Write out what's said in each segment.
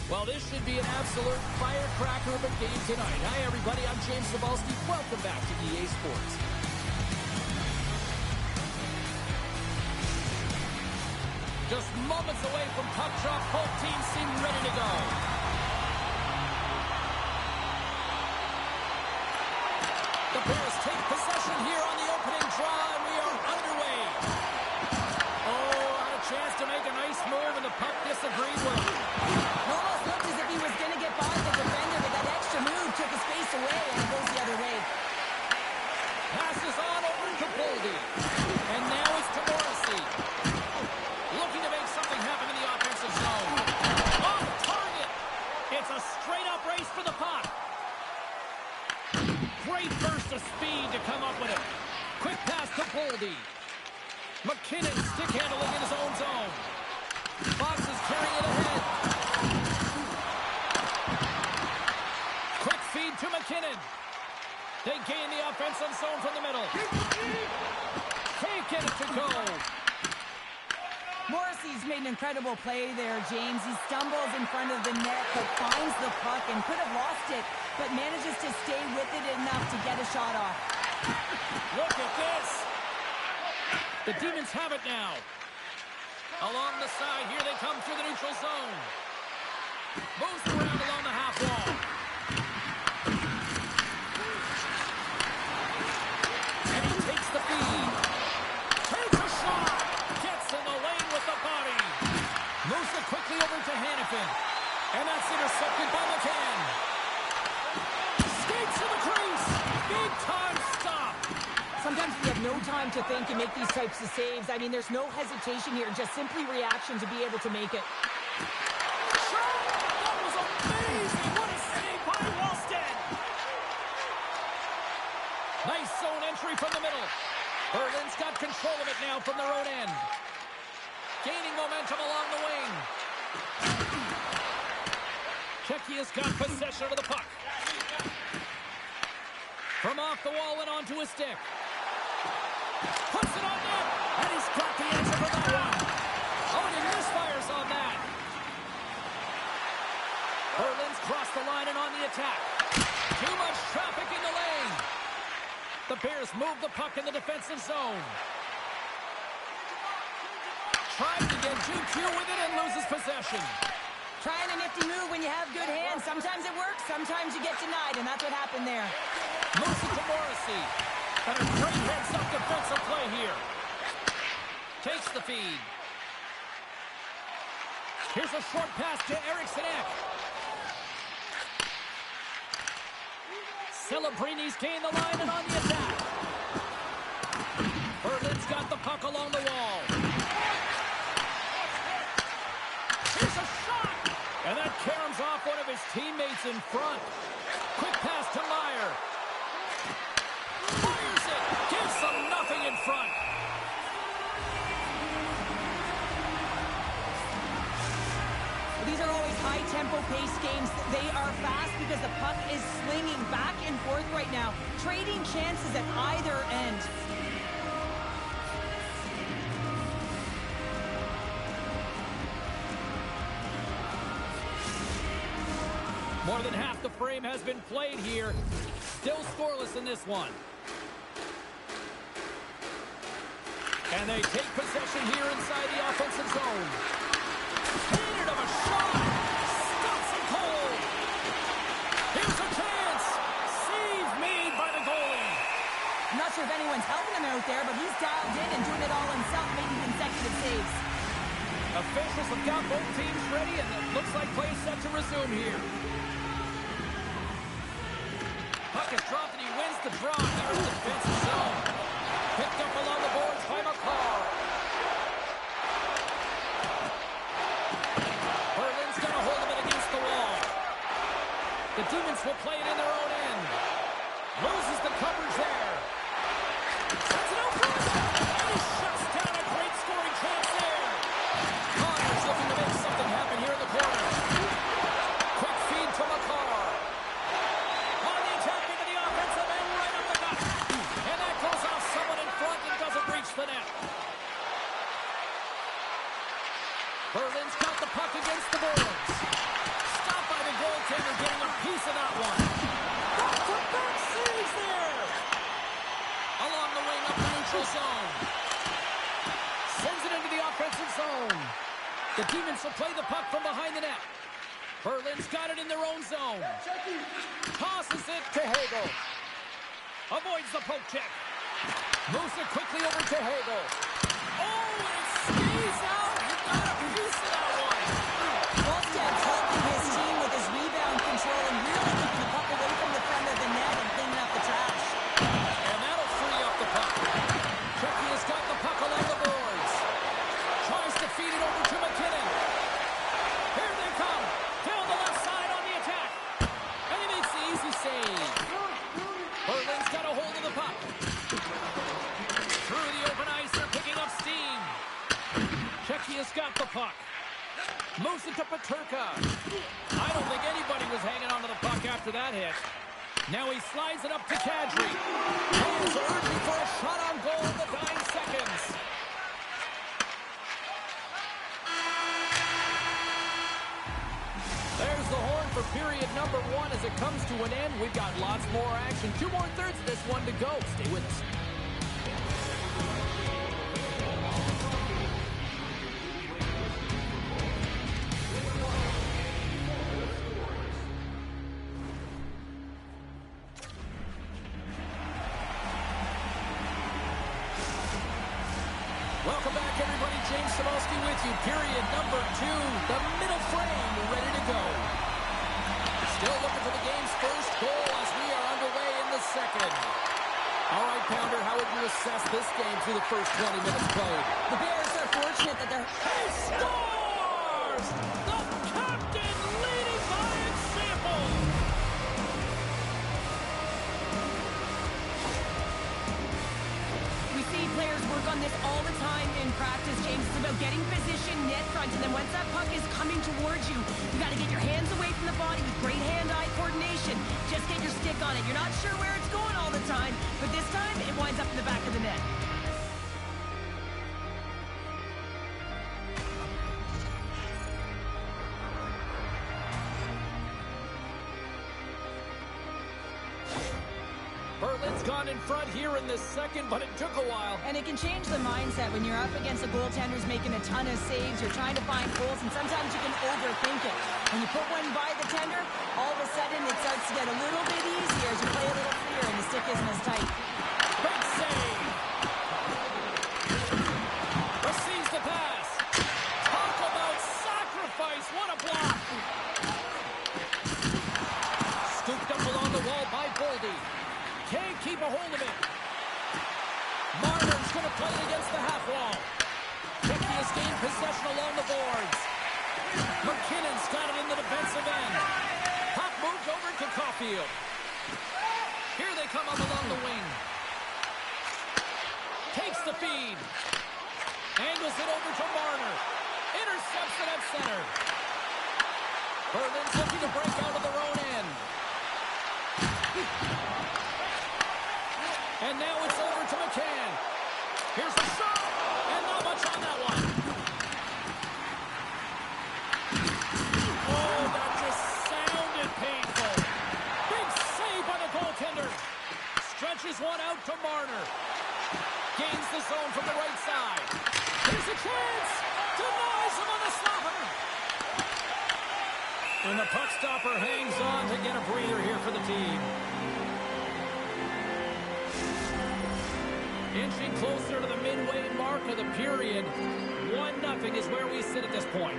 Well, this should be an absolute firecracker of a game tonight. Hi, everybody. I'm James Cebulski. Welcome back to EA Sports. Just moments away from puck drop. Both teams seem ready to go. The Bears take possession here on the opening draw, and we are underway. Oh, had a chance to make a nice move, and the puck disagreed with him. It almost looked as if he was going to get by the defender, but that extra move took his face away, and it goes the other way. Passes on over to Boldy. And now it's to Morrissey. Looking to make something happen in the offensive zone. Off target. It's a straight-up race for the puck. Great burst of speed to come up with it. Quick pass to Boldy. McKinnon stick handling in his own zone. Fox is carrying it ahead. Quick feed to McKinnon. They gain the offensive zone from the middle. Can't get it to go. Morrissey's made an incredible play there, James. He stumbles in front of the net, but finds the puck and could have lost it, but manages to stay with it enough to get a shot off. Look at this. The Demons have it now. Along the side, here they come through the neutral zone. Moves around along the half wall. And he takes the feed. Takes a shot. Gets in the lane with the body. Moves it quickly over to Hannafin. And that's intercepted by McCann. Skates to the crease. Big time stop. Sometimes we have no time to think and make these types of saves. I mean, there's no hesitation here, just simply reaction to be able to make it. Shot! That was amazing! What a save by Wallstead! Nice zone entry from the middle. Berlin's got control of it now from their own end. Gaining momentum along the wing. Czechia's got possession of the puck. From off the wall and onto his stick. Puts it on net, and he's got the answer for that one. Oh, and he misfires on that. Berlin's crossed the line and on the attack. Too much traffic in the lane. The Bears move the puck in the defensive zone. Trying to get GQ with it and loses possession. Trying a nifty move when you have good hands. Sometimes it works, sometimes you get denied, and that's what happened there. Moves it to Morrissey. And a great heads-up defensive play here. Takes the feed. Here's a short pass to Eriksson Ek. Celebrini's gained the line and on the attack. Berlin's got the puck along the wall. Here's a shot! And that caroms off one of his teammates in front. Quick pass to Meyer. Fires it! Gives them nothing in front. These are always high-tempo pace games. They are fast because the puck is slinging back and forth right now, trading chances at either end. More than half the frame has been played here. Still scoreless in this one. And they take possession here inside the offensive zone. Handed him a shot. Stops him cold. Here's a chance. Save made by the goalie. I'm not sure if anyone's helping him out there, but he's dialed in and doing it all himself, making consecutive saves. Officials have got both teams ready, and it looks like play is set to resume here. Puck is dropped, and he wins the draw here in the defensive zone. Picked up along the boards by McCall. Berlin's got a hold of it against the wall. The Demons will play it in their own end. Loses the coverage there. Sets it out for us. And he shuts down a great scoring chance there. Connor's looking to make something happen here in the corner. Quick feed to McCall. On the attack into the offensive end, right up the gut. And neutral zone. Sends it into the offensive zone. The Demons will play the puck from behind the net. Berlin's got it in their own zone. Tosses it to Hagel. Avoids the poke check. Moves it quickly over to Hagel. Oh, and it stays out. He got a piece of that one. Wolfstad's helping his team with his rebound control and really keeping the puck away from the front of the net and cleaning up the trash. And that'll free up the puck. Chucky has got the puck along the boards. Tries to feed it over to McKinnon. Here they come. Down the left side on the attack. And he makes the easy save. Berlin's got a hold of the puck. Through the open ice, they're picking up steam. Chucky has got the puck. Moves it to Peterka. I don't think anybody was hanging onto the puck after that hit. Now he slides it up to Kadri. He is urging for a shot on goal in the dying seconds. There's the horn for period number 1 as it comes to an end. We've got lots more action. 2 more thirds of this one to go. Stay with us. Welcome back, everybody. James Cebulski with you. Period number 2. The middle frame ready to go. Still looking for the game's first goal as we are underway in the second. All right, Pounder, how would you assess this game through the first 20 minutes played? The Bears are fortunate that they're... He scores! The captain leading by example! We see players work on this all the time in practice, James. It's about getting position, net front, and then once that puck is coming towards you, you got to get your hands away from the body with great hand-eye coordination. Just get your stick on it. You're not sure where it's going all the time, but this time it winds up in the back of the net. Berlin's gone in front here in the second, but it took a while. And it can change the mindset when you're up against a goaltender who's making a ton of saves. You're trying to find goals, and sometimes you can overthink it. When you put one by the tender, all of a sudden it starts to get a little bit easier as you play a little freer and the stick isn't as tight. Big save. Receives the pass. Talk about sacrifice. What a block. Scooped up along the wall by Boldy. Can't keep a hold of it. Marner's going to play it against the half wall. Hickey has gained possession along the boards. McKinnon's got it in the defensive end. Puck moved over to Caulfield. Here they come up along the wing. Takes the feed. Angles it over to Marner. Intercepts it at center. Berlin's looking to break out of their own end. And now it's over to McCann. Here's the shot, and not much on that one. Oh, that just sounded painful. Big save by the goaltender. Stretches one out to Marner. Gains the zone from the right side. Here's a chance. Denies him on the stopper. And the puck stopper hangs on to get a breather here for the team. Inching closer to the midway mark of the period. 1-0 is where we sit at this point.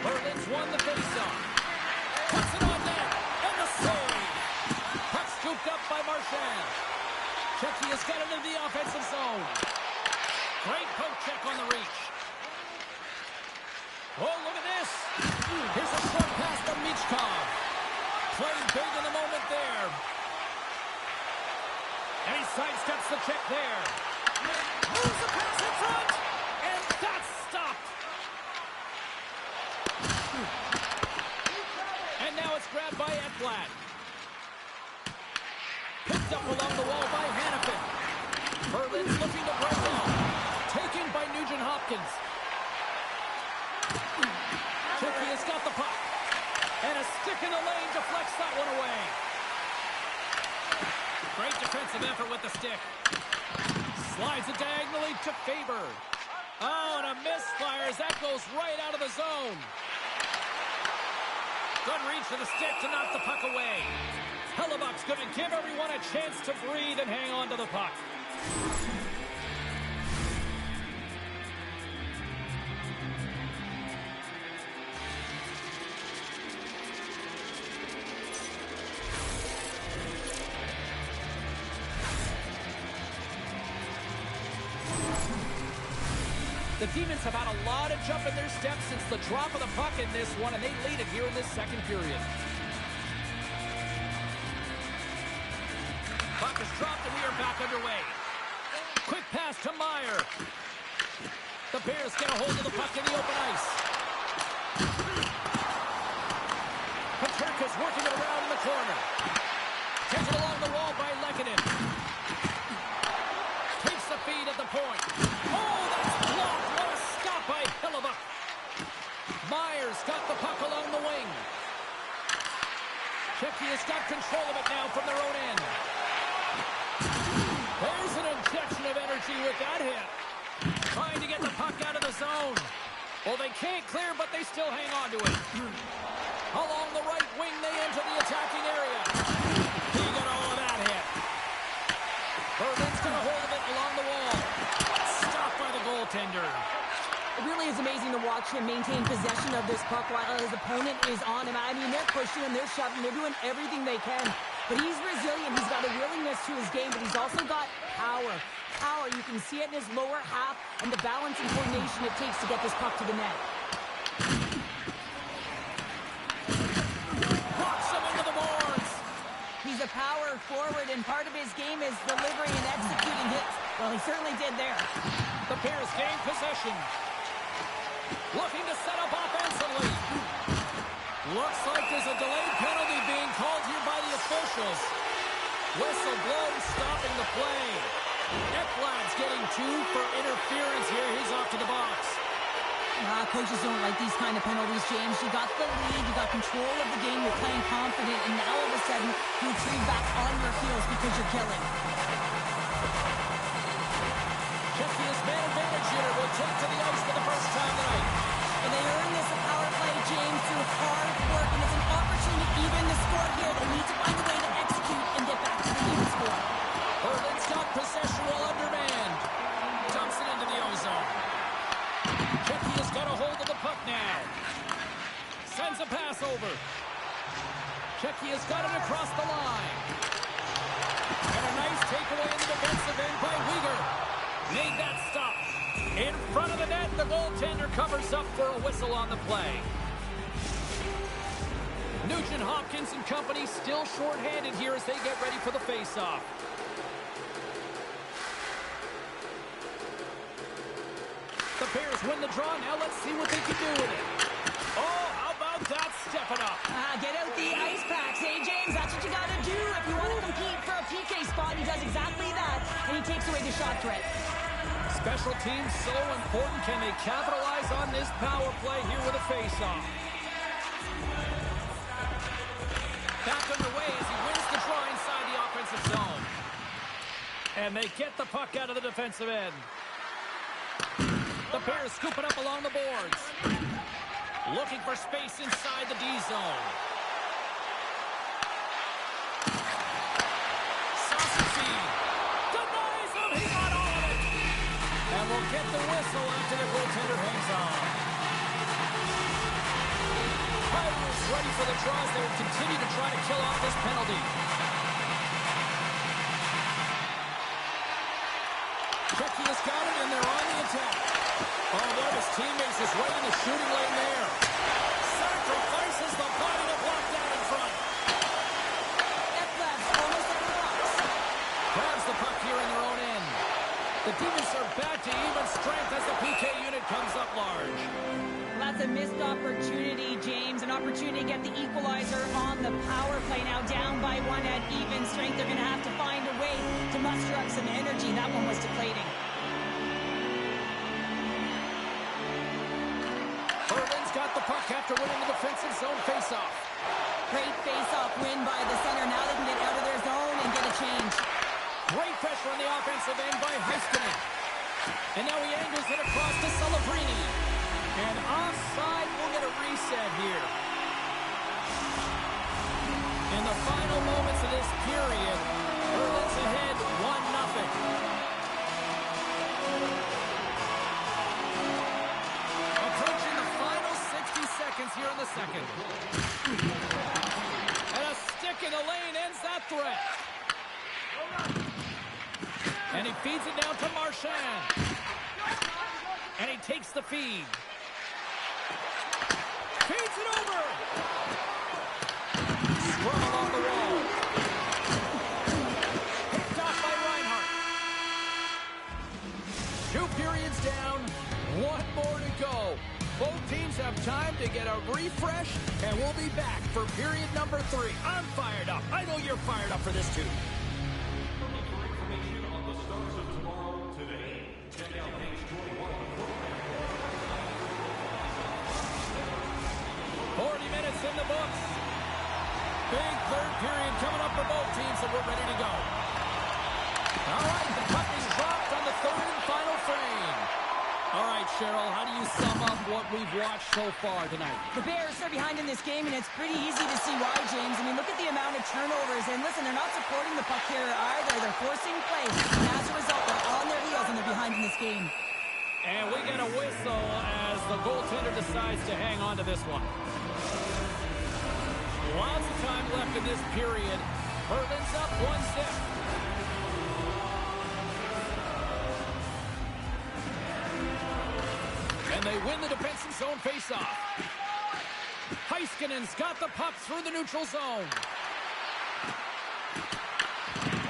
Berlin's won the faceoff. Puts it on net. And the save. Puck scooped up by Marchand. Chucky has got it into the offensive zone. Great poke check on the reach. Oh, look at this. Here's a short pass to Michkov. Playing big in the moment there. And he sidesteps the check there. Moves the pass in front. And that's stopped. And now it's grabbed by Ekblad. Picked up along the wall by Hannafin. Berlin's looking to break off. Taken by Nugent-Hopkins. Chucky has got the puck. And a stick in the lane deflects that one away. Great defense. defensive effort with the stick. Slides it diagonally to Faber. Oh, and a misfire as that goes right out of the zone. Good reach for the stick to knock the puck away. Hellebuck's going to give everyone a chance to breathe and hang on to the puck. The Demons have had a lot of jump in their steps since the drop of the puck in this one, and they lead it here in this second period. Puck is dropped, and we are back underway. Quick pass to Meyer. The Bears get a hold of the puck in the open ice. Paterka's working it around in the corner. Takes it along the wall by Lehkonen. Takes the feed at the point. Oh, that's blocked. What a stop by Hellebuck. Myers got the puck along the wing. Czechia has got control of it now from their own end. There's an injection of energy with that hit. Trying to get the puck out of the zone. Well, they can't clear, but they still hang on to it. Along the right wing, they enter the attacking area. He got all of that hit. Berlin's got a hold of it along the wall. Stopped by the goaltender. It really is amazing to watch him maintain possession of this puck while his opponent is on him. I mean, they're pushing him, they're shoving, they're doing everything they can. But he's resilient. He's got a willingness to his game, but he's also got power. Power, you can see it in his lower half and the balance and coordination it takes to get this puck to the net. Rocks him into the boards. He's a power forward, and part of his game is delivering and executing hits. Well, he certainly did there. The Bears gain possession. Looking to set up offensively. Looks like there's a delayed penalty being called here by the officials. Whistle blows, stopping the play. Ekblad's getting 2 for interference here. He's off to the box. Coaches don't like these kind of penalties, James. You got the lead, you got control of the game, you're playing confident, and now all of a sudden, you retreat back on your heels because you're killing. Czechia's man advantage here will take to the ice for the first time tonight. And they earn this a power play, James, through hard work, and it's an opportunity to even the score here. They need to find a way to execute and get back to the even score. Berlin's got possession while undermanned. Dumps it into the ozone. Czechia's got a hold of the puck now. Sends a pass over. Czechia's got it across the line. And a nice takeaway in the defensive end by Weegar. Made that stop. In front of the net, the goaltender covers up for a whistle on the play. Nugent Hopkins and company still shorthanded here as they get ready for the face-off. The Bears win the draw. Now let's see what they can do with it. Oh, how about that? Step it up. Get out the ice packs, hey, James? That's what you got to do if you want to compete for a PK spot. He does exactly that, and he takes away the shot threat. Special teams so important. Can they capitalize on this power play here with a face-off? Back underway as he wins the draw inside the offensive zone. And they get the puck out of the defensive end. The Bears scoop it up along the boards. Looking for space inside the D zone. Sausage feed. Denies him. He got all of it. And we'll get the whistle after the goaltender hangs on. Pirates ready for the draws. They will continue to try to kill off this penalty. Czechia's got it, and they're on the attack. Oh, one of his teammates is right in the shooting lane there. Sacrifices the body to block down in front. Ekblad's almost at the box. Grabs the puck here in their own end. The Demons are back to even strength as the PK unit comes up large. That's a missed opportunity, James. An opportunity to get the equalizer on the power play. Now down by 1 at even strength. They're going to have to find a way to muster up some energy. That one was deflating. Berlin's got the puck after winning the defensive zone faceoff. Great face-off win by the center. Now they can get out of their zone and get a change. Great pressure on the offensive end by Heiskanen. And now he angles it across to Celebrini. And offside, we'll get a reset here. In the final moments of this period, Berlin's ahead 1-0. Approaching the final 60 seconds here in the second. And a stick in the lane ends that threat. And he feeds it down to Marchand. And he takes the feed. Feeds it over. Scrum along the wall. Picked off by Reinhart. 2 periods down. 1 more to go. Both teams have time to get a refresh, and we'll be back for period number 3. I'm fired up. I know you're fired up for this too. 40 minutes in the books. Big third period coming up for both teams, and we're ready to go. All right, the puck is dropped on the third and final frame. All right, Cheryl, how do you sum up what we've watched so far tonight? The Bears are behind in this game, and it's pretty easy to see why, James. I mean, look at the amount of turnovers. And listen, they're not supporting the puck here either. They're forcing play. And as a result, they're on their heels, and they're behind in this game. And we get a whistle as the goaltender decides to hang on to this one. Lots of time left in this period. Berlin's up 1-0. And they win the defensive zone faceoff. Heiskanen's got the puck through the neutral zone.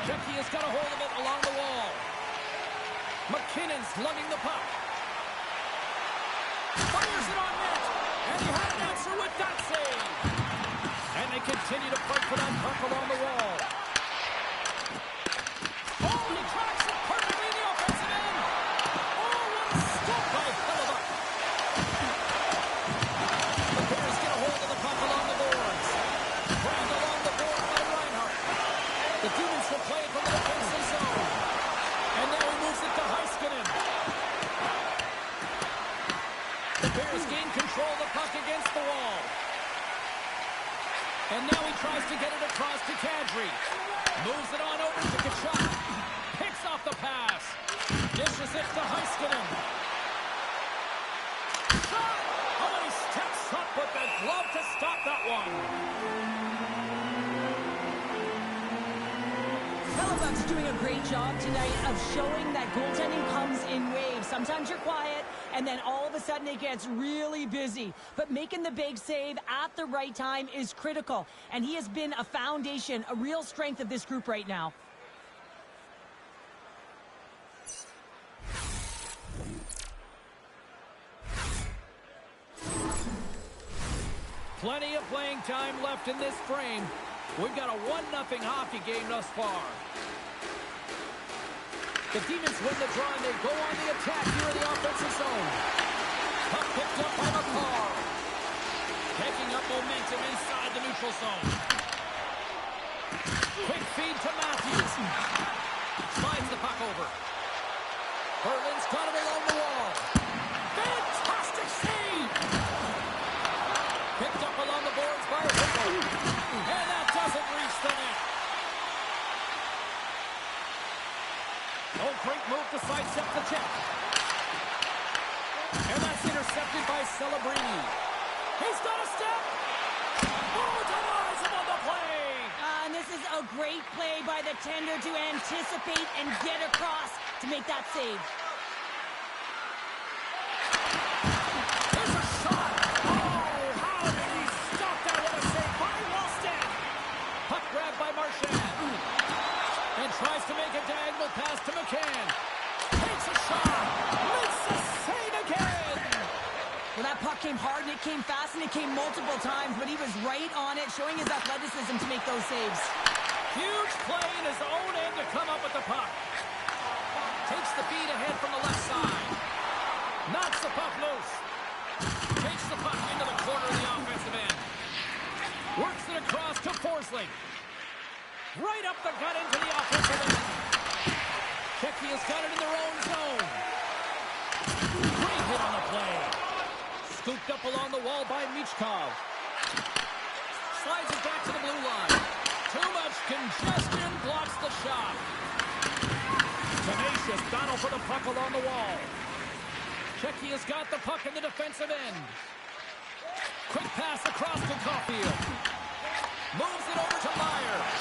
Jackie has got a hold of it along the wall. McKinnon's lugging the puck. Fires it on net. And he had an answer with that save. And they continue to fight for that puck along the wall. Oh, he tracks it perfectly in the offensive end. Oh, what a stop by Hellebuck. The Bears get a hold of the puck along the boards. Dragged along the board by Reinhart. The Demons will play it from the defensive zone. And now he moves it to Heiskanen. The Bears gain control of the puck against the wall. And now he tries to get it across to Kadri. Moves it on over to Kachuk. Picks off the pass. Dishes it to Heiskanen. Shot! Oh, he steps up with the glove to stop that one. Hellebuck's doing a great job tonight of showing that goaltending comes in waves. Sometimes you're quiet, and then all of a sudden it gets really busy. But making the big save at the right time is critical. And he has been a foundation, a real strength of this group right now. Plenty of playing time left in this frame. We've got a 1-0 hockey game thus far. The Demons win the draw, and they go on the attack here in the offensive zone. Puck picked up by McCarr. Taking up momentum inside the neutral zone. Quick feed to Matthews. Slides the puck over. Berlin's got it along the wall. Fantastic save! Picked up along the boards by Whipple. And that doesn't reach the net. Oh, great move to sidestep the check. And that's intercepted by Celebrini. He's got a step. Oh, denies him on the play. And this is a great play by the tender to anticipate and get across to make that save. There's a shot. Oh, how did he stop that? What a save by Wallstedt. Puck grabbed by Marchand. And tries to make a diagonal pass to McCann. Takes a shot. Makes the save again. Well, that puck came hard, and it came fast, and it came multiple times, but he was right on it, showing his athleticism to make those saves. Huge play in his own end to come up with the puck. Takes the feed ahead from the left side. Knocks the puck loose. Takes the puck into the corner of the offensive end. Works it across to Forsling. Right up the gut into the offensive end. has got it in their own zone. Great hit on the play. Scooped up along the wall by Michkov. Slides it back to the blue line. Too much congestion, blocks the shot. Tenacious battle for the puck along the wall. Checky has got the puck in the defensive end. Quick pass across to Caulfield. Moves it over to Myers.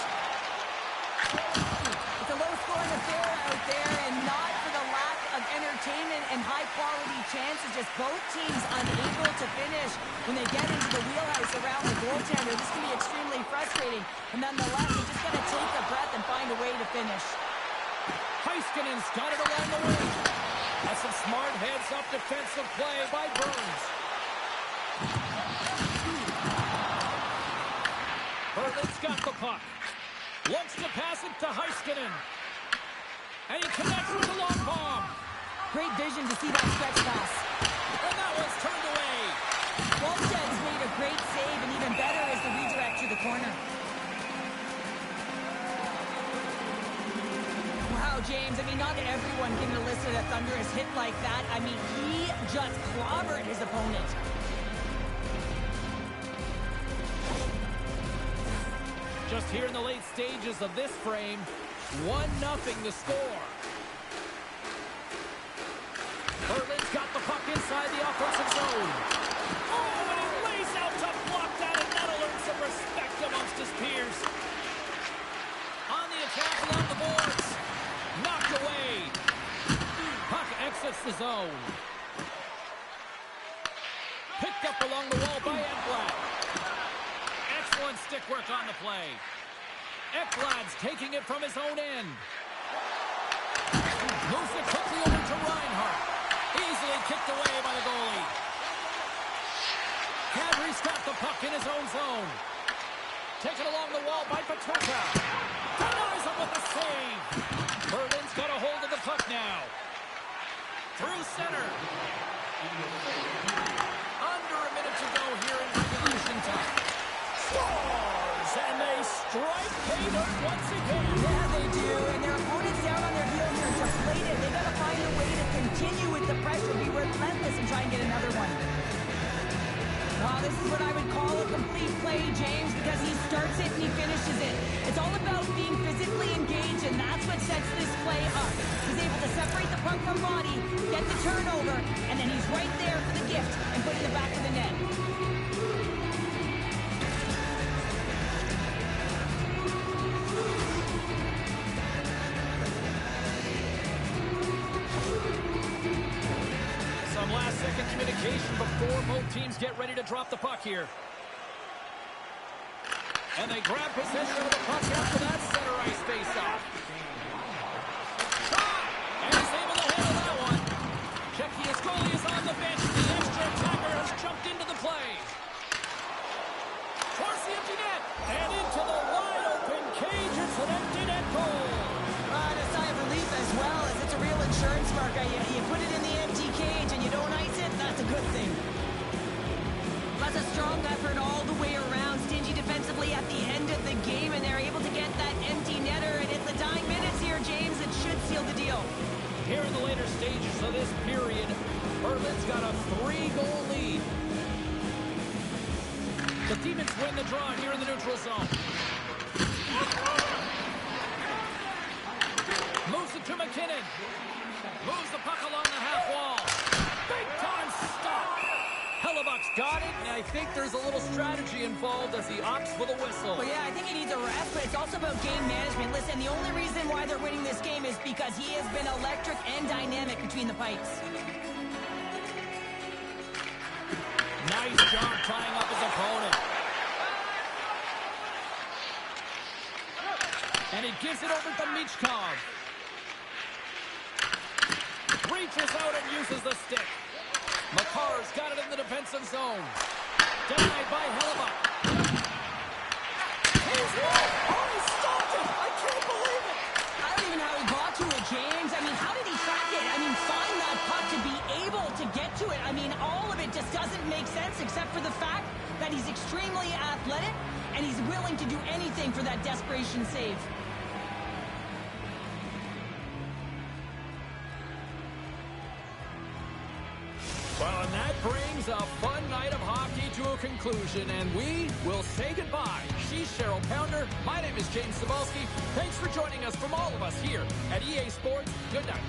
It's a low-scoring affair out there, and not for the lack of entertainment and high-quality chances. Just both teams unable to finish when they get into the wheelhouse around the goaltender. This can be extremely frustrating, but nonetheless, they just got to take a breath and find a way to finish. Heiskanen's got it along the wing. That's some smart heads-up defensive play by Burns. Berlin's got the puck. Looks to pass it to Heiskanen. And he connects with the long bomb. Great vision to see that stretch pass. And that was turned away. Wallsted's made a great save, and even better is the redirect to the corner. Wow, James, I mean, not everyone can elicit a thunderous hit like that. I mean, he just clobbered his opponent. Just here in the late stages of this frame, 1-0 the score. Berlin's got the puck inside the offensive zone. Oh, and he lays out to block that, and that'll earn some respect amongst his peers. On the attack along the boards. Knocked away. Puck exits the zone. Picked up along the wall by Ekblad. Excellent stick work on the play. Ekblad's taking it from his own end. Moves it quickly over to Reinhart. Easily kicked away by the goalie. Kadri's got the puck in his own zone. Taken along the wall by Peterka. Denies him with the save. Berlin's got a hold of the puck now. Through center. Under a minute to go here in regulation time. Scores! And they strike Tatum once again. Yeah, they do. And their opponents down on their heels are deflated. They got to find a way to continue with the pressure, be relentless, and try and get another one. Wow, this is what I would call a complete play, James, because he starts it and he finishes it. It's all about being physically engaged, and that's what sets this play up. He's able to separate the puck from body, get the turnover, and then he's right there for the gift and put it in the back of the net. Last-second communication before both teams get ready to drop the puck here. And they grab possession of the puck after that center ice face-off. Shot! And he's able to handle that one. Checky, his goalie is on the bench. The extra attacker has jumped into the play. Towards the empty net. And into the wide-open cage. It's an empty net goal. And a sigh of relief as well, as it's a real insurance mark. You put it in the empty cage and you don't ice it, that's a good thing. That's a strong effort all the way around. Stingy defensively at the end of the game, and they're able to get that empty netter. And it's the dying minutes here, James. It should seal the deal. Here in the later stages of this period, Berlin's got a 3-goal lead. The Demons win the draw here in the neutral zone. Moves it to McKinnon. Moves the puck along the half wall. Big time stop. Hellebuck's got it, and I think there's a little strategy involved as he opts for the whistle. Well, yeah, I think he needs a rest, but it's also about game management. Listen, the only reason why they're winning this game is because he has been electric and dynamic between the pipes. Nice job tying up his opponent. And he gives it over to Michkov. Reaches out and uses the stick. Makar's got it in the defensive zone. Denied by Hellebuck. He's won! Oh, he stopped it! I can't believe it! I don't even know how he got to it, James. I mean, how did he track it? I mean, find that puck to be able to get to it. I mean, all of it just doesn't make sense except for the fact that he's extremely athletic and he's willing to do anything for that desperation save. Well, and that brings a fun night of hockey to a conclusion, and we will say goodbye. She's Cheryl Pounder. My name is James Cebulski. Thanks for joining us from all of us here at EA Sports. Good night.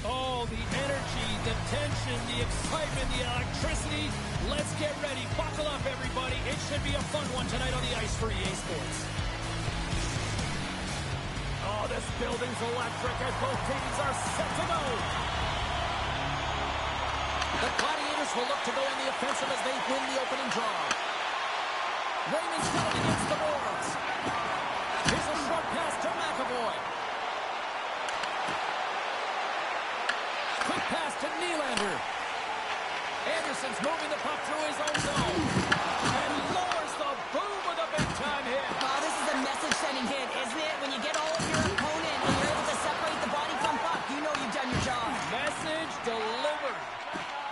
Oh, the energy, the tension, the excitement, the electricity. Let's get ready. Buckle up, everybody. It should be a fun one tonight on the ice for EA Sports. Oh, this building's electric as both teams are set to go. The Gladiators will look to go on the offensive as they win the opening draw. Raymond's got it against the boards. Here's a short pass to McAvoy. Quick pass to Nylander. Anderson's moving the puck through his own zone. And lowers the boom with a big-time hit. Oh, this is a message-sending hit, isn't it? When you get all of your opponent and you're able to separate the body from puck, you know you've done your job. Message delivered.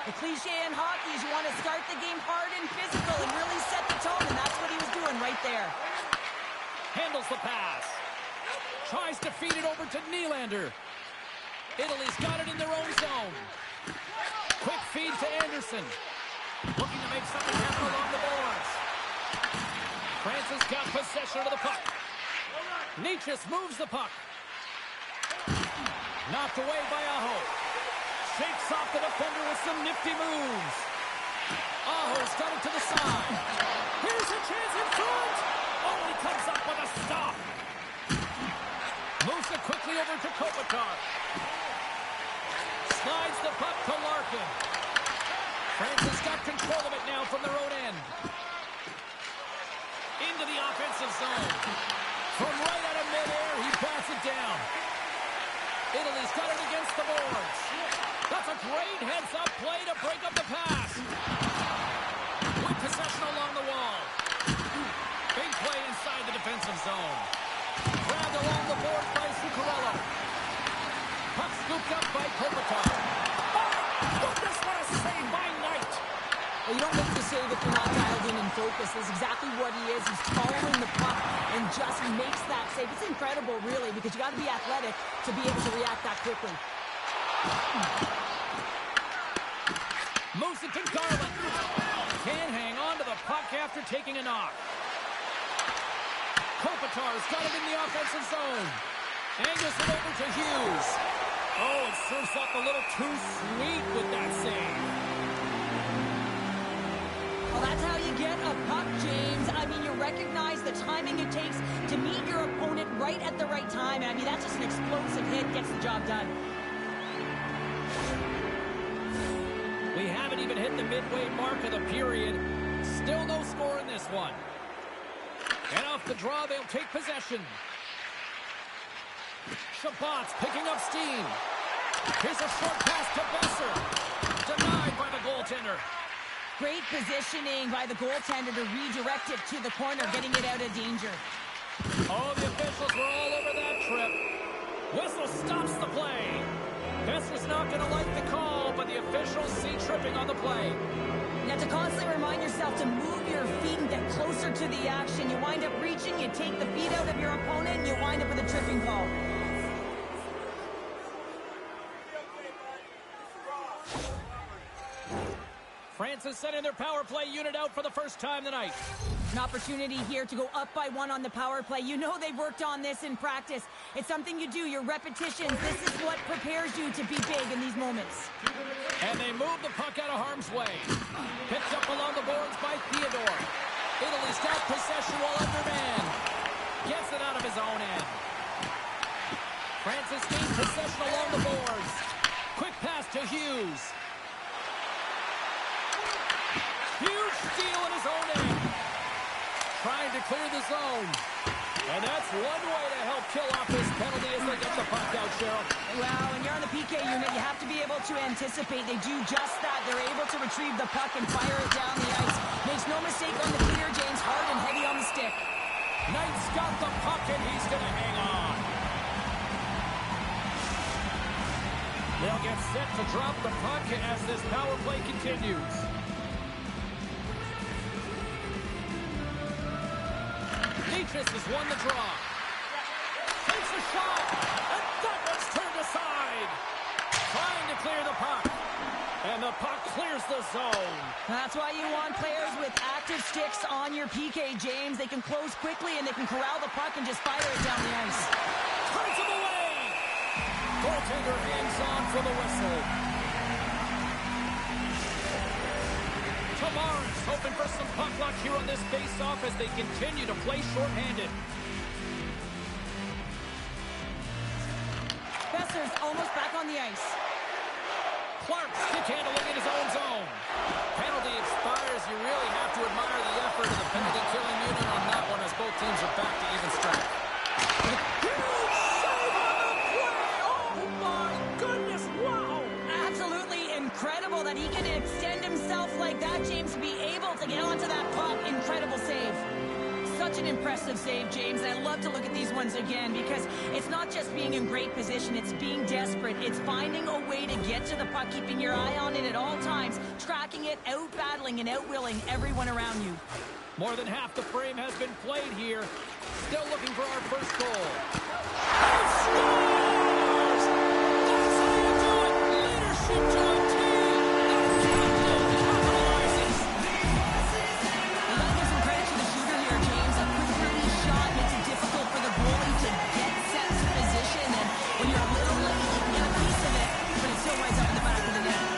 The cliche in hockey is you want to start the game hard and physical and really set the tone, and that's what he was doing right there. Handles the pass. Tries to feed it over to Nylander. Italy's got it in their own zone. Quick feed to Anderson. Looking to make something happen along the boards. France has got possession of the puck. Nietzsche moves the puck. Knocked away by Aho. Shakes off the defender with some nifty moves. Aho's got it to the side. Here's a chance in front. Oh, he comes up with a stop. Moves it quickly over to Kopitar. Slides the puck to Larkin. France has got control of it now from their own end. Into the offensive zone. From right out of midair, he bats it down. Italy's got it against the boards. That's a great heads-up play to break up the pass. With possession along the wall. Big play inside the defensive zone. Grabbed along the board by Zuccarello. Puck scooped up by Kopitar. Oh, goodness, what a save by Knight. Well, you don't make the save if you're not dialed in and focused. That's exactly what he is. He's following the puck and just makes that save. It's incredible, really, because you got to be athletic to be able to react that quickly. Moves it to Garland. Can't hang on to the puck after taking a knock. Kopitar's got it in the offensive zone. Angles it over to Hughes. Oh, it serves up a little too sweet with that save. Well, that's how you get a puck, James. I mean, you recognize the timing it takes to meet your opponent right at the right time. I mean, that's just an explosive hit, gets the job done. We haven't even hit the midway mark of the period. Still no score in this one. And off the draw, they'll take possession. Shabbat's picking up steam. Here's a short pass to Besser. Denied by the goaltender. Great positioning by the goaltender to redirect it to the corner, getting it out of danger. Oh, the officials were all over that trip. Whistle stops the play. Besser's not going to like the call, but the officials see tripping on the play. You have to constantly remind yourself to move your feet and get closer to the action. You wind up reaching, you take the feet out of your opponent, and you wind up with a tripping call. France is sending their power play unit out for the first time tonight. An opportunity here to go up by 1 on the power play. You know they've worked on this in practice. It's something you do, your repetitions. This is what prepares you to be big in these moments. And they move the puck out of harm's way. Picked up along the boards by Theodore. Italy's got possession while undermanned. Gets it out of his own end. Francis gains possession along the boards. Quick pass to Hughes. Huge steal in his own end. Trying to clear the zone. And that's one way to help kill off this penalty as they get the puck out, Cheryl. Well, when you're on the PK unit, you have to be able to anticipate. They do just that. They're able to retrieve the puck and fire it down the ice. Makes no mistake on the clear, James. Hard and heavy on the stick. Knight's got the puck and he's going to hang on. They'll get set to drop the puck as this power play continues. Detrius has won the draw. Takes a shot, and that one's turned aside. Trying to clear the puck. And the puck clears the zone. That's why you want players with active sticks on your PK, James. They can close quickly and they can corral the puck and just fire it down the ice. Turns him away. Goaltender hangs on for the whistle. Tavares hoping for some puck luck here on this face-off as they continue to play shorthanded. Besser's almost back on the ice. Clark stick handling in his own zone. Penalty expires. You really have to admire the effort of the penalty-killing unit on that one as both teams are back to even strength. Huge save on the play! Oh my goodness, wow! Absolutely incredible that he can extend himself like that, James, to be able to get onto that puck. Incredible save. Such an impressive save, James, and I love to look at these ones again because it's not just being in great position, it's being desperate. It's finding a way to get to the puck, keeping your eye on it at all times, tracking it, out-battling and out-willing everyone around you. More than half the frame has been played here. Still looking for our first goal. He scores! That's how you do it! Leadership to a team! The captain capitalizes! You gotta give some credit to the shooter here, James. A quick, dirty shot makes it difficult for the goalie to get set to position, and when you're a little late, you can get a piece of it, but it still winds up in the back of the net.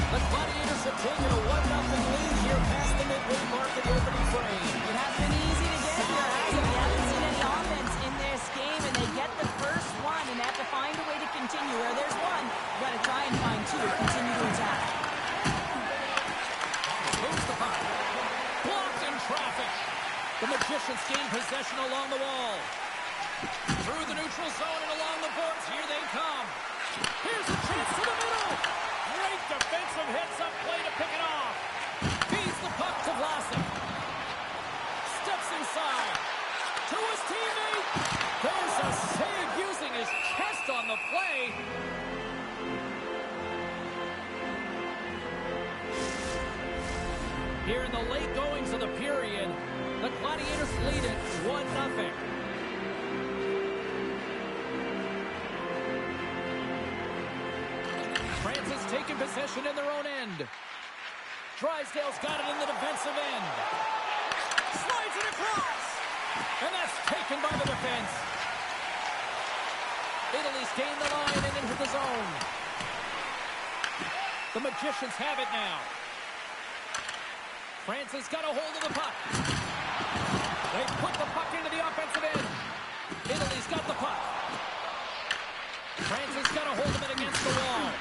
The Gladiators have taken a 1-0 lead here past the midway mark of the opening frame. It hasn't been easy to get here, has it? We haven't seen any offense in this game, and they get the first one, and they have to find a way to continue. Where there's one, you got to try and find two to continue to attack. Moves the puck. Blocked in traffic. The Magicians gain possession along the wall. Through the neutral zone and along the boards. Here they come. Here's a chance to the middle. Great defensive heads-up play to pick it off. Feeds the puck to Vlasic. Steps inside. To his teammate. There's a save using his chest on the play. Here in the late goings of the period, the Gladiators lead it 1-0. France has taken possession in their own end. Drysdale's got it in the defensive end. Slides it across. And that's taken by the defense. Italy's gained the line and into the zone. The Magicians have it now. France has got a hold of the puck. They put the puck into the offensive end. Italy's got the puck. France has got a hold of it against the wall.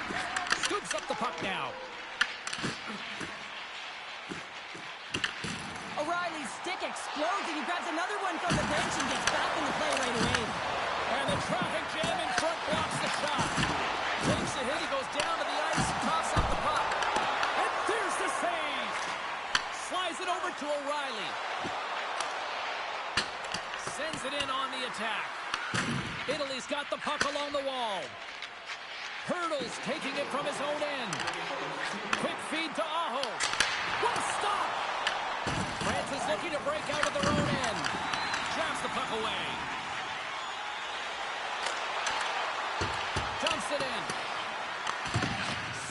Scoops up the puck now. O'Reilly's stick explodes, and he grabs another one from the bench and gets back in the play right away. And the traffic jam in front blocks the shot. Takes the hit, he goes down to the ice, toss up the puck. And there's the save. Slides it over to O'Reilly. Sends it in on the attack. Italy's got the puck along the wall. Hurdles,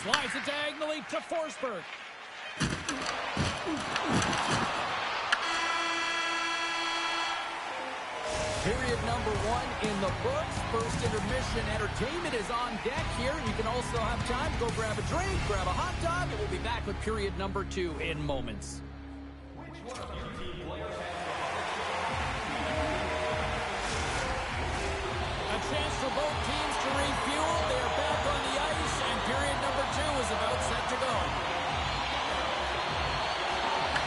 Slides it diagonally to Forsberg. Period number 1 in the books. First intermission entertainment is on deck here. You can also have time to go grab a drink, grab a hot dog, and we'll be back with period number 2 in moments. A chance for both teams to refuel. They are back on the ice, and period number 2 is about set to go.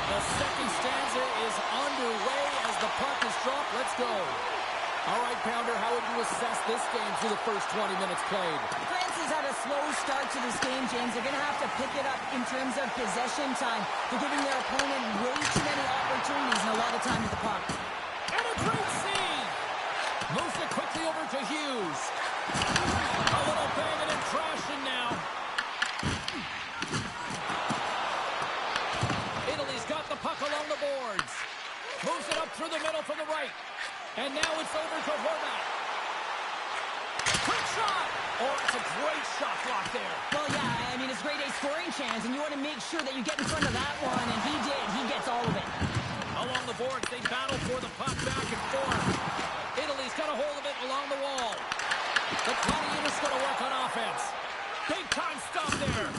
The second stanza is underway as the puck is dropped. Let's go. All right, Pounder, how would you assess this game through the first 20 minutes played? France has had a slow start to this game, James. They're going to have to pick it up in terms of possession time. They're giving their opponent way too many opportunities and a lot of time with the puck. And a great save. Moves it quickly over to Hughes. A little banging and trashing now. Italy's got the puck along the boards. Moves it up through the middle from the right. And now it's over to Horvat. Quick shot! Oh, it's a great shot block there. Well, yeah, I mean, it's grade A scoring chance, and you want to make sure that you get in front of that one, and he did. He gets all of it. Along the boards, they battle for the puck back and forth. Italy's got a hold of it along the wall. The Gladiators going to work on offense. Big time stop there.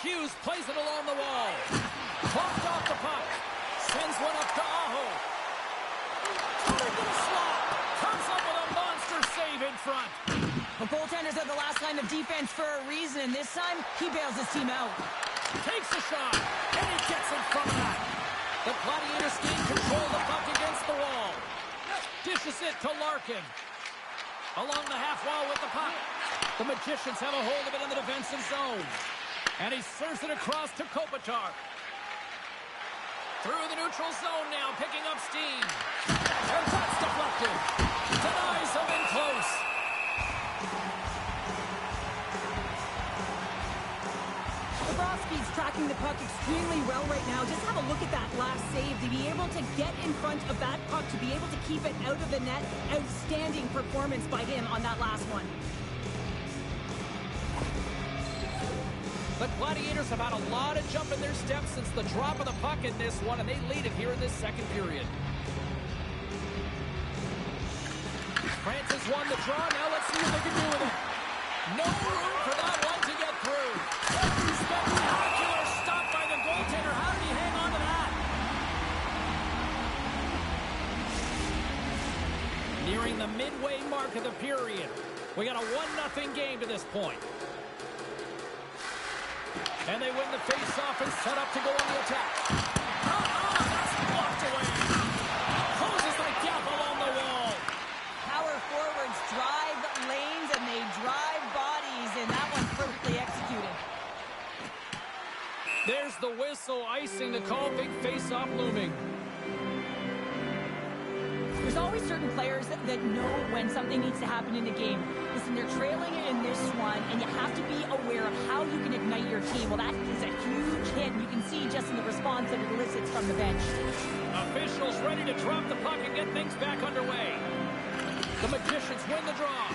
Hughes plays it along the wall. Clocked off the puck. Sends one up to Aho. Cutting to the slot. Comes up with a monster save in front. The goaltenders are the last line of defense for a reason. This time, he bails his team out. Takes a shot. And he gets in front of that. The Gladiators gain control of the puck against the wall. Dishes it to Larkin. Along the half wall with the puck. The Magicians have a hold of it in the defensive zone. And he serves it across to Kopitar. Through the neutral zone now, picking up steam. And that's deflected. Denies him in close. Bobrovsky's tracking the puck extremely well right now. Just have a look at that last save. To be able to get in front of that puck, to be able to keep it out of the net, outstanding performance by him on that last one. The Gladiators have had a lot of jump in their steps since the drop of the puck in this one, and they lead it here in this second period. France has won the draw. Now let's see what they can do with it. No room for that one to get through. Spectacular stop by the goaltender. How did he hang on to that? Nearing the midway mark of the period. We got a 1-0 game to this point. And they win the face-off and set up to go on the attack. That's blocked away. Closes the gap along the wall. Power forwards drive lanes and they drive bodies, and that one's perfectly executed. There's the whistle, icing the call. Big face-off looming. There's always certain players that know when something needs to happen in a game. Listen, they're trailing in this one, and you have to be aware of how you can ignite your team. Well, that is a huge hit, and you can see just in the response that it elicits from the bench. Officials ready to drop the puck and get things back underway. The Magicians win the draw.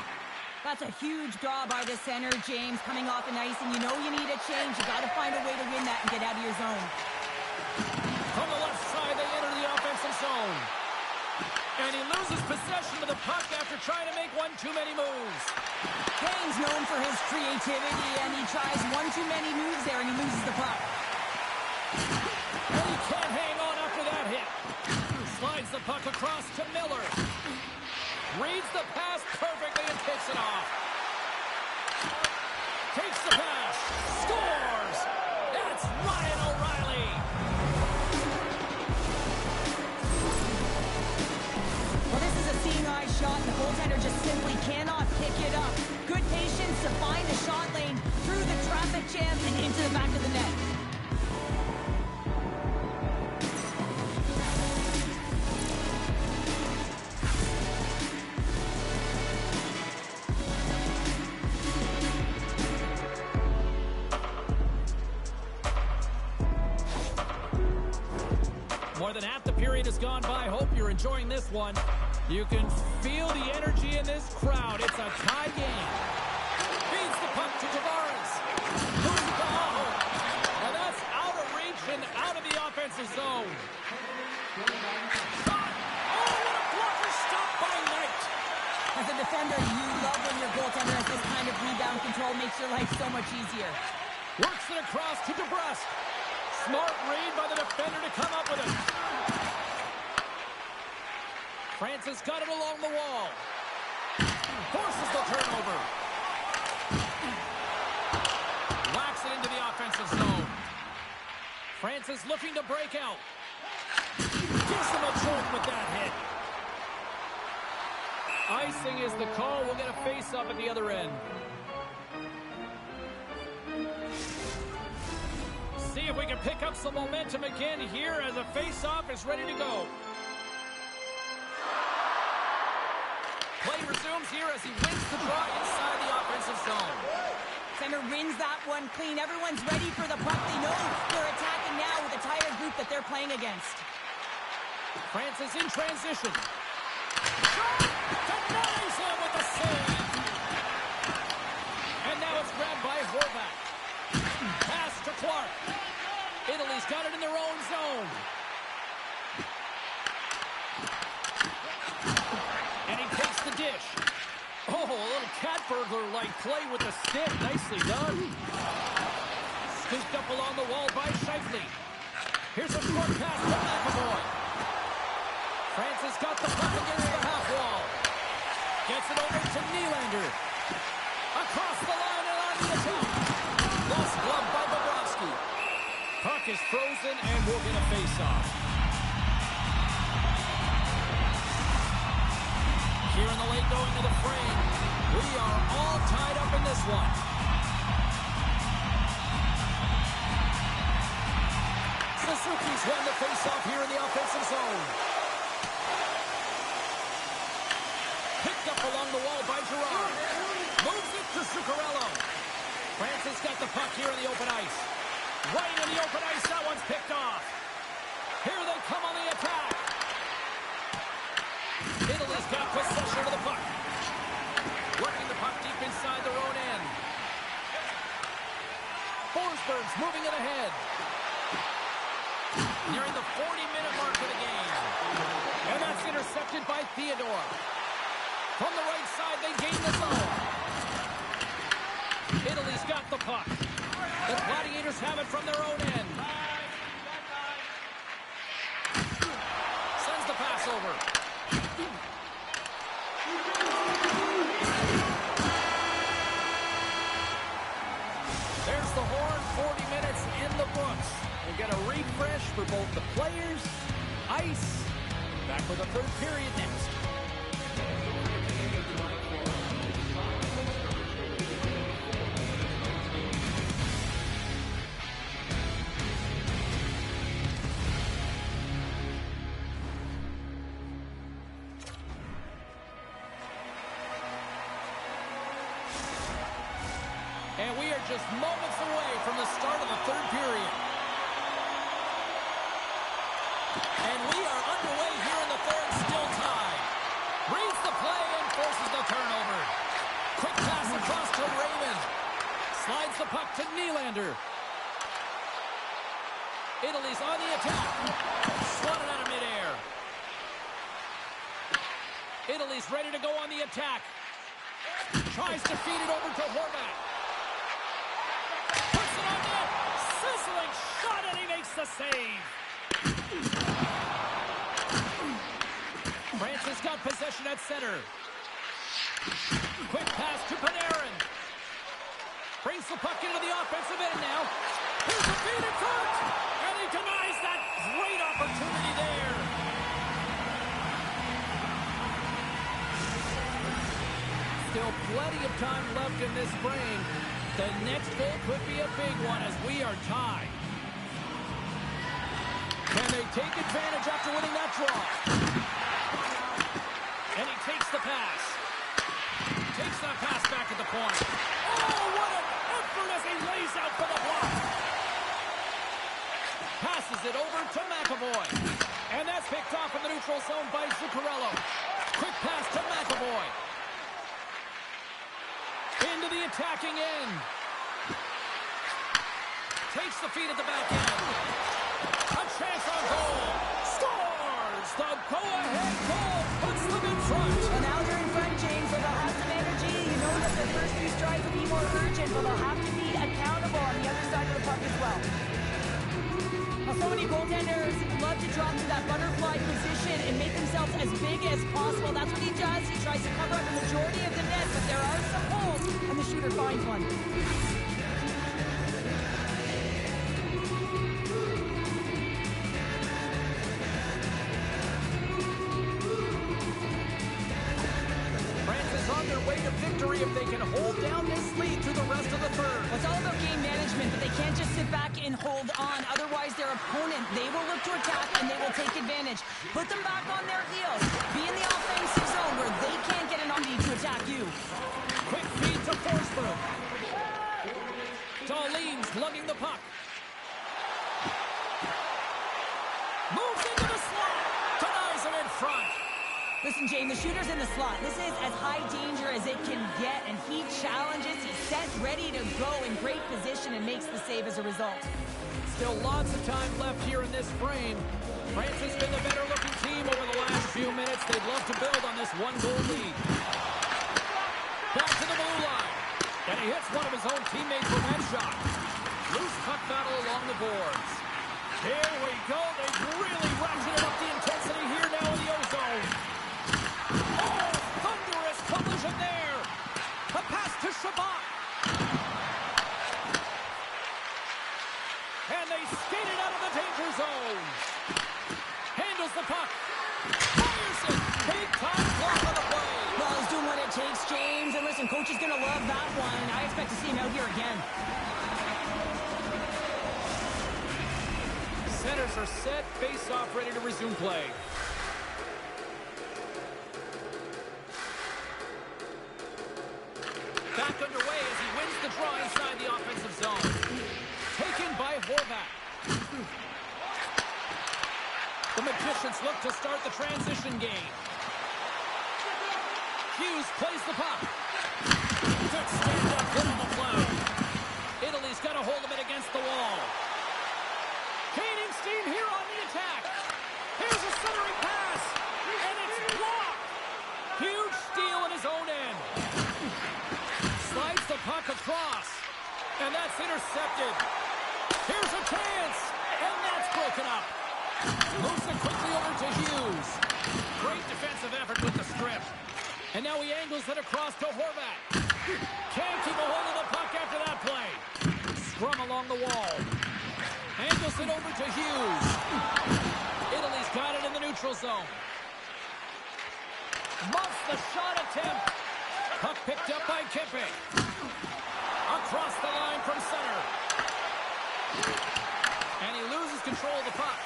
That's a huge draw by the center, James, coming off an ice, and you know you need a change. You got to find a way to win that and get out of your zone. From the left side, they enter the offensive zone. And he loses possession of the puck after trying to make one too many moves. Kane's known for his creativity, and he tries one too many moves there, and he loses the puck. And he can't hang on after that hit. Slides the puck across to Miller. Reads the pass perfectly and picks it off. Takes the pass. Scores! That's Ryan O'Reilly. Well, this is a seeing eye shot, and the goaltender just simply cannot pick it up. Good patience to find the shot lane through the traffic jam and into the back of the net. More than half the period has gone by. Hope you're enjoying this one. You can feel the energy in this crowd. It's a tie game. Feeds the puck to Tavares. goal makes your life so much easier. Works it across to DeBrusque. Smart read by the defender to come up with it. Francis got it along the wall. Forces the turnover. Whacks it into the offensive zone. Francis looking to break out. Gives him a choke with that hit. Icing is the call. We'll get a face-up at the other end. See if we can pick up some momentum again here as a face-off is ready to go. Play resumes here as he wins the draw inside the offensive zone. Center wins that one clean. Everyone's ready for the puck. They know they're attacking now with a tired group that they're playing against. Francis in transition. Denies him with the save. And now it's grabbed by Horvat. Pass to Clark. Italy's got it in their own zone. And he takes the dish. Oh, a little cat burglar-like play with the stick. Nicely done. Scooped up along the wall by Scheifele. Here's a short pass to McAvoy. Francis got the puck against the half wall. Gets it over to Nylander. Across the line and on the attack. Lost glove by Bobrovsky. Puck is frozen and we'll get a face-off. Here in the late going to the frame. We are all tied up in this one. Suzuki's won the face-off here in the offensive zone. Picked up along the wall by Gerard. Moves it to Zuccarello. Francis got the puck here in the open ice. Right in the open ice, that one's picked off. Here they come on the attack. Italy's got possession of the puck. Working the puck deep inside their own end. Forsberg's moving it ahead. Nearing the 40-minute mark of the game. And that's intercepted by Theodore. From the right side, they gain the zone. Italy's got the puck. The Gladiators have it from their own end. Sends the pass over. There's the horn, 40 minutes in the books. We'll get a refresh for both the players, ice. Back with the third period next. And we are just moments away from the start of the third period. And we are underway here in the third, still tied. Reads the play and forces the turnover. Quick pass across to Raymond. Slides the puck to Nylander. Italy's on the attack. Swatted out of midair. Italy's ready to go on the attack. Tries to feed it over to Horvat. Puts it on net. Sizzling shot and he makes the save. Francis got possession at center. Quick pass to Panarin. Brings the puck into the offensive end now. Here's the feed in front. And he denies that great opportunity there. Still plenty of time left in this frame. The next goal could be a big one as we are tied. Can they take advantage after winning that draw? And he takes the pass. Takes that pass back at the point. Oh, what an effort as he lays out for the block. Passes it over to McAvoy. And that's picked off in the neutral zone by Zuccarello. Quick pass to McAvoy. Into the attacking end. Takes the feed at the back end. A chance on goal. Scores! The go-ahead goal puts them in front. Well, now they're in front, James, with a lot of energy. You know that their first few strides will be more urgent, but they'll have to be accountable on the other side of the puck as well. Well, so many goaltenders love to drop to that butterfly position and make themselves as big as possible. That's what he does. He tries to cover up the majority of the net, but there are some holes, and the shooter finds one. On their way to victory if they can hold down this lead through the rest of the third. Well, it's all about game management, but they can't just sit back and hold on. Otherwise, their opponent, they will look to attack and they will take advantage. Put them back on their heels. Be in the offensive zone where they can't get an opportunity to attack you. Quick feed to Forsberg. Darlene's lugging the puck. Moves into the slot. Denies him in front. Listen, James, the shooter's in the slot. This is as high danger as it can get, and he challenges, he's set, ready to go in great position, and makes the save as a result. Still lots of time left here in this frame. France has been the better-looking team over the last few minutes. They'd love to build on this one-goal lead. Back to the blue line. And he hits one of his own teammates with that shot. Loose puck battle along the boards. Here we go. They've really ratcheted up the intensity here now in the O-zone. Oh, thunderous collision there. A pass to Shabbat. And they skated out of the danger zone. Handles the puck. Fires it. Big time block on the play. Well, he's doing what it takes, James. And listen, coach is going to love that one. I expect to see him out here again. Centers are set. Face-off ready to resume play. Back underway as he wins the draw inside the offensive zone. Taken by Horvat. The Magicians look to start the transition game. Hughes plays the puck. Good stand-up hit on the flag. Italy's got a hold of it against the wall. Gaining steam here on the attack. Here's a centering pass. And it's blocked. Huge steal in his own end. Slides the puck across. And that's intercepted. Here's a chance. And that's broken up. Moves it quickly over to Hughes. Great defensive effort with the strip. And now he angles it across to Horvat. Can't keep a hold of the puck after that play. Scrum along the wall. Angles it over to Hughes. Italy's got it in the neutral zone. Muffs the shot attempt. Puck picked up by Kempe. Across the line from center. And he loses control of the puck.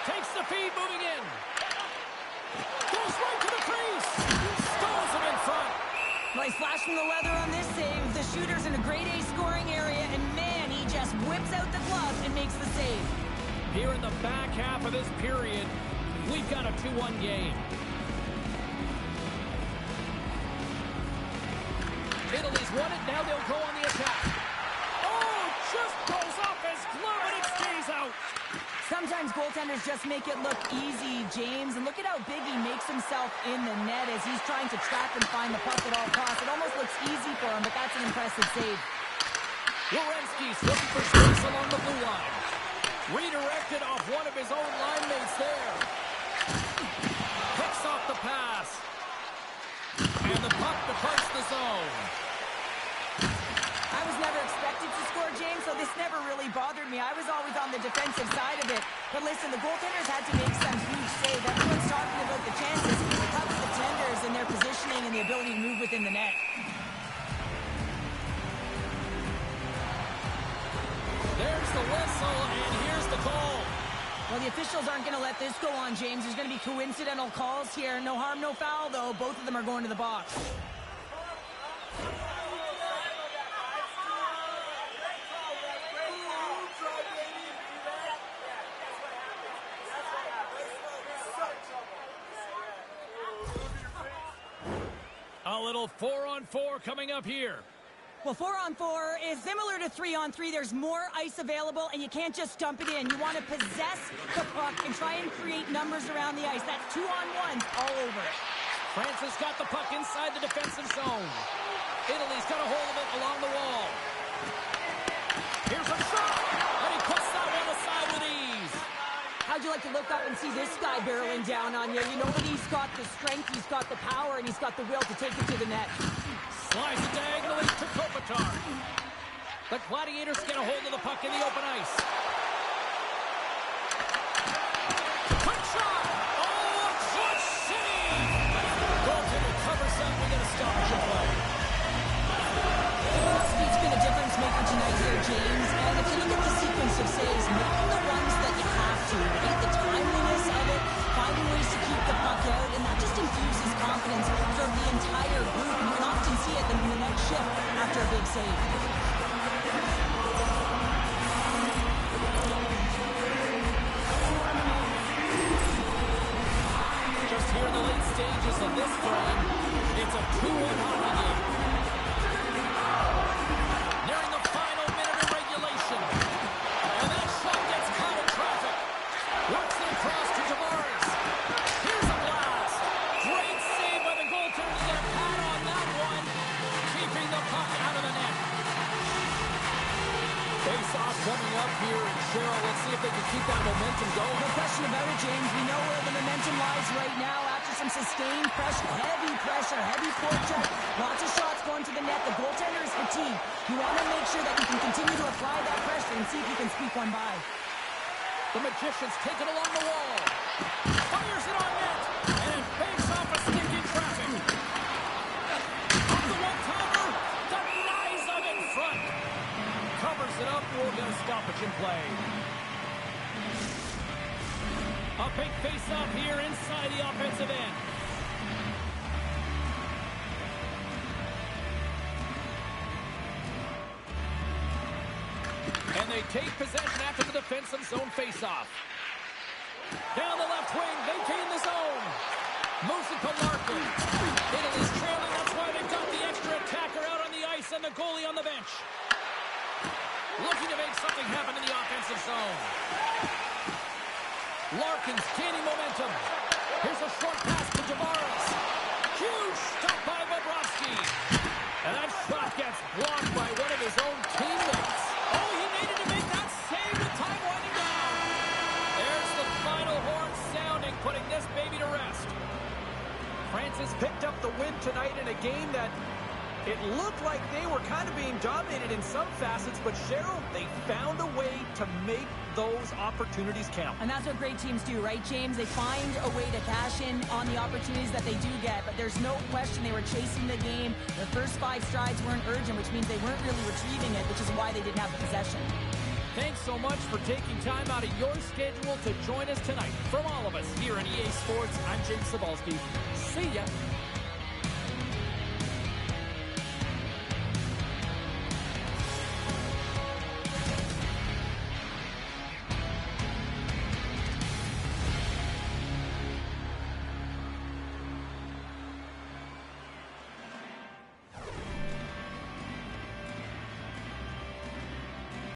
Takes the feed moving in. Goes right to the crease. Stalls him in front. Well, he's flashing the leather on this save. The shooter's in a grade A scoring area, and man, he just whips out the glove and makes the save. Here in the back half of this period, we've got a 2-1 game. Italy's won it. Now they'll go on the attack. Oh, just goes off his glove and it stays out. Sometimes goaltenders just make it look easy, James. And look at how big he makes himself in the net as he's trying to trap and find the puck at all costs. It almost looks easy for him, but that's an impressive save. Werenski's looking for space along the blue line. Redirected off one of his own line mates there. Picks off the pass. And the puck departs the zone. I was never expected to score, James, so this never really bothered me. I was always on the defensive side of it. But listen, the goaltenders had to make some huge saves. Everyone's talking about the chances. How about the tenders and their positioning and the ability to move within the net? There's the whistle, and here's the call. Well, the officials aren't going to let this go on, James. There's going to be coincidental calls here. No harm, no foul, though. Both of them are going to the box. A little 4-on-4 coming up here. Well, 4-on-4 is similar to 3-on-3. There's more ice available, and you can't just dump it in. You want to possess the puck and try and create numbers around the ice. That's 2-on-1s all over. France has got the puck inside the defensive zone. Italy's got a hold of it along the wall. Here's a shot, and he puts that one aside with ease. How'd you like to look up and see this guy barreling down on you? You know that he's got the strength, he's got the power, and he's got the will to take it to the net. Slides it diagonally to Kopitar. The Gladiators get a hold of the puck in the open ice. Quick shot! Oh, clutch save! Goaltender covers up. We get a stoppage of play. Velocity's been a difference maker tonight here, James. And if you look at the sequence of saves, making the runs that you have to, right? The timeliness of it, finding ways to keep the puck out, and that just infuses confidence from the entire group. And you can often see it in the next shift after a big save. Just here in the late stages of this frame, it's a 2-1 hockey game. Nearing the final minute of regulation. And that shot gets caught in traffic. Works it across to Tavares. Here's a blast. Great save by the goaltender to get a pad on that one. Keeping the puck out of the net. Face-off coming up here. Cheryl, let's see if they can keep that momentum going. No question about it, James. We know where the momentum lies right now after some sustained pressure, heavy forecheck, lots of shots going to the net. The goaltender is fatigued. You want to make sure that you can continue to apply that pressure and see if you can squeak one by. The Magicians take it along the wall. Fires it on net. And it banks off a stick in traffic. Off the one-timer. Denies them in front. Covers it up. We'll get a stoppage in play. A big face-off here inside the offensive end. And they take possession after the defensive zone face-off. Down the left wing, they gain the zone. Moves it to Larkin. Italy's trailing, that's why they've got the extra attacker out on the ice and the goalie on the bench. Looking to make something happen in the offensive zone. Larkin's gaining momentum. Here's a short pass to Tavares. Huge stop by Bobrovsky. And that shot gets blocked by one of his own teammates. Oh, he needed to make that save with time winding down. There's the final horn sounding, putting this baby to rest. France has picked up the win tonight in a game that it looked like they were kind of being dominated in some facets, but Cheryl, they found a way to make those opportunities count. And that's what great teams do, right, James? They find a way to cash in on the opportunities that they do get, but there's no question they were chasing the game. The first 5 strides weren't urgent, which means they weren't really retrieving it, which is why they didn't have the possession. Thanks so much for taking time out of your schedule to join us tonight. From all of us here at EA Sports, I'm James Cebulski. See ya.